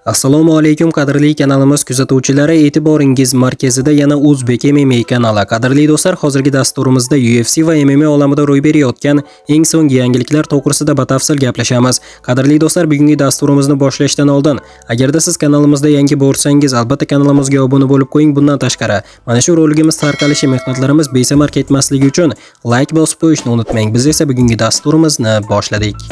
Assalomu alaykum qadrli kanalimiz kuzatuvchilari, e'tiboringiz markazida yana O'zbek MMA kanali. Qadrli do'stlar, hozirgi dasturimizda UFC va MMA olamida ro'y berayotgan eng so'nggi yangiliklar to'g'risida batafsil gaplashamiz. Qadrli do'stlar, bugungi dasturimizni boshlashdan oldin, agarda siz kanalimizda yangi bo'lsangiz, albatta kanalimizga obuna bo'lib qo'ying. Bundan tashqari, mana shu roligimiz tarqalishi mehnatlarimiz besamar ketmasligi uchun like bosib qo'yishni unutmang. Biz esa bugungi dasturimizni boshladik.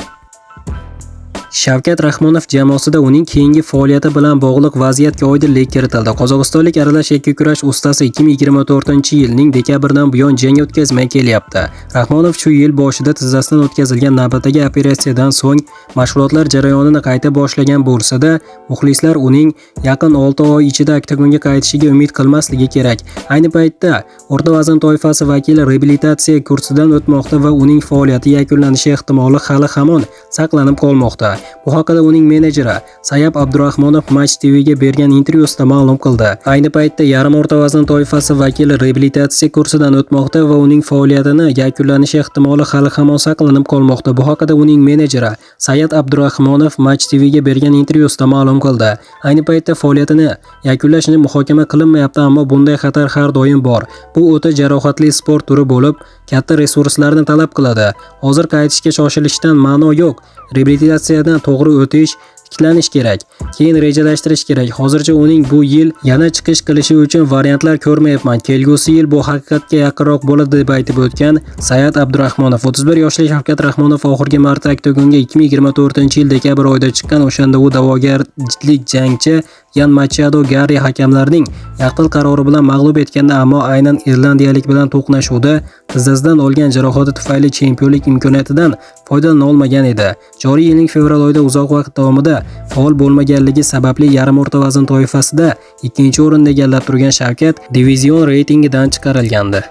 Shavkat Rahmonov jamoasida uning keyingi faoliyati bilan bog'liq vaziyatga oydinlik kiritildi. Qozog'istonlik aralash yakka kurash ustasi 2024-yilning dekabridan buyon jang o'tkazmay kelyapti. Rahmonov shu yil boshida tizzasidan o'tkazilgan navbatdagi operatsiyadan so'ng mashg'ulotlar jarayonini qayta boshlagan bo'lsa-da, muxlislar uning yaqin 6 oy ichida oktagonga qaytishiga umid qilmasligi kerak. Ayni paytda o'rta vazn toifasi vakili reabilitatsiya kursidan o'tmoqda va uning faoliyati yakunlanishi ehtimoli hali hamon saqlanib qolmoqda. Bu haqida uning menejeri Sayab Abdurahmonov Match TV'ga bergan intervyusida ma'lum qildi. Ayni paytda yarim o'rta vazn toifasi vakili reabilitatsiya kursidan o'tmoqda va uning faoliyatini yakunlanishi ehtimoli hali hamon saqlanib qolmoqda. Bu haqida uning menejeri Sayab Abdurahmonov Match TV'ga bergan intervyusida ma'lum qildi. Ayni paytda faoliyatini yakunlashni muhokama qilinmayapti, ammo bunday xatar har doim bor. Bu o'ta jarohatli sport turi bo'lib, katta resurslarni talab qiladi. Hozir qaytishga shoshilishdan ma'no yo'q. Reabilitatsiyadan to'g'ri o'tish, tiklanish kerak. Keyin rejalashtirish kerak. Hozircha uning bu yil yana chiqish qilishi uchun variantlar ko'rmayapman. Kelgusi yil bu haqiqatga yaqinroq bo'ladi deb aytib o'tgan Sayad Abdurahmonov. 31 yoshli Shavkat Rahmonov oxirgi marta oktagonga 2024-yil dekabr oyida chiqqan. O'shanda u da'vogarlik jangchi Yan Machado Garri hakamlarning yaqin qarori bilan mag'lub etganda, ammo aynan irlandiyalik bilan to'qnashuvda tizzasidan olgan jarohati tufayli chempionlik imkoniyatidan foydalana olmagan edi. Joriy yilning fevral oyida uzoq vaqt davomida faol bo'lmaganligi sababli yarim o'rta vazn toifasida ikkinchi o'rinda egallab turgan Shavkat divizion reytingidan chiqarilgandi.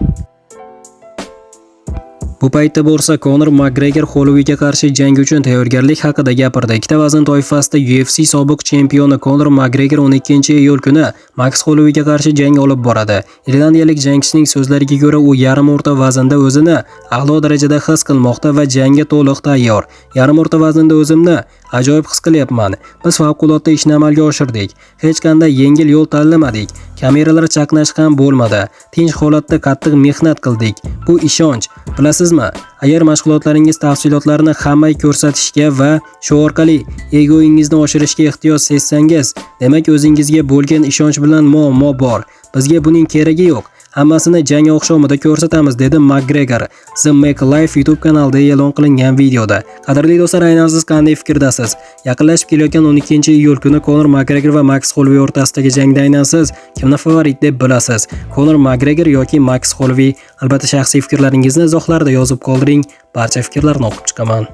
Bu paytda bo'lsa Conor McGregor Hollowayga qarshi jang uchun tayyorgarlik haqida gapirdi. Ikkita vazn toifasida UFC sobiq chempioni Conor McGregor 12-iyul kuni Max Hollowayga qarshi jang olib boradi. Irlandiyalik jangchining so'zlariga ko'ra, u yarim o'rta vaznda o'zini a'lo darajada his qilmoqda va jangga to'liq tayyor. Yarim o'rta vaznda o'zimni ajoyib his qilyapman. Biz favqulodda ishni amalga oshirdik. Hech qanday yengil yo'l tanlamadik. Kameralar chaqnash ham bo'lmadi. Tinch holatda qattiq mehnat qildik. Bu ishonch. Bilasizmi, agar mashg'ulotlaringiz tafsilotlarini hammaga ko'rsatishga va shu orqali egoingizni oshirishga ehtiyoj sezsangiz, demak o'zingizga bo'lgan ishonch bilan muammo bor. Bizga buning keragi yo'q. Hammasini jang oqshomida ko'rsatamiz, dedi McGregor The Make Life YouTube kanalida e'lon qilingan videoda. Qadrli do'stlar, aynan siz qanday fikrdasiz? Yaqinlashib kelayotgan 12-iyul kuni Conor McGregor va Max Holloway o'rtasidagi jangda aynan siz kimni favorit deb bilasiz? Conor McGregor yoki Max Holloway? Albatta shaxsiy fikrlaringizni izohlarda yozib qoldiring. Barcha fikrlarni o'qib chiqaman.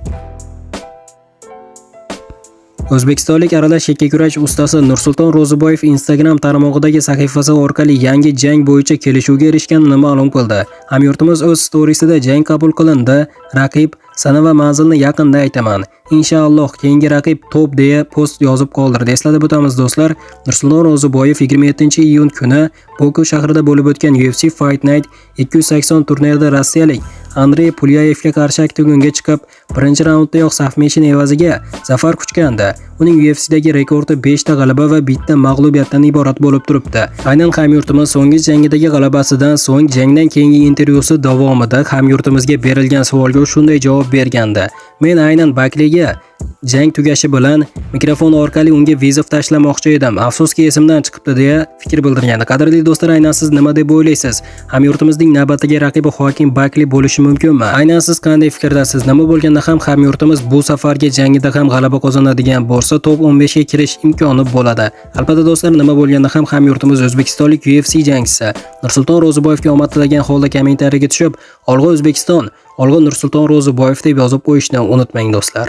O'zbekistonlik aralash yakka kurash ustasi Nursulton Ro'ziboyev Instagram tarmog'idagi sahifasi orqali yangi jang bo'yicha kelishuvga erishganini ma'lum qildi. Hamyurtimiz o'z storiesida jang qabul qilindi. Raqib sana va manzilni yaqinda aytaman. Inshaalloh keyingi raqib top deya post yozib qoldirdi. Eslatib o'tamiz do'stlar, Nursulton Ro'ziboyev 27-iyun kuni Boku shahrida bo'lib o'tgan UFC Fight Night 280 turnirida rossiyalik Andrey Pulyayevga qarshi oktagonga chiqib, birinchi raunddayoq safmeshin evaziga zafar quchgandi. Uning UFC'dagi rekordi 5 ta g'alaba va bitta mag'lubiyatdan iborat bo'lib turibdi. Aynan hamyurtimiz so'nggi jangidagi g'alabasidan so'ng jangdan keyingi intervyusi davomida hamyurtimizga berilgan savolga shunday javob bergandi. Men aynan Bakliga jang tugashi bilan mikrofon orqali unga vizov tashlamoqchi edim. Afsuski esimdan chiqibdi deya fikr bildirgandi. Qadrli do'stlar, aynan siz nima deb o'ylaysiz? Hamyurtimizning navbatdagi raqibi Hokim Bakli bo'lishi mumkinmi? Aynan siz qanday fikrdasiz? Nima bo'lganda ham hamyurtimiz bu safargi jangida ham g'alaba qozonadigan bo'lsa, top 15 ga kirish imkoni bo'ladi. Albatta do'stlar, nima bo'lganda ham hamyurtimiz o'zbekistonlik UFC jangchisi Nursulton Ro'ziboyevga omad tilagan holda kommentariyaga tushib, "Olg'a O'zbekiston, olg'a Nursulton Ro'ziboyev" deb yozib qo'yishni unutmang do'stlar.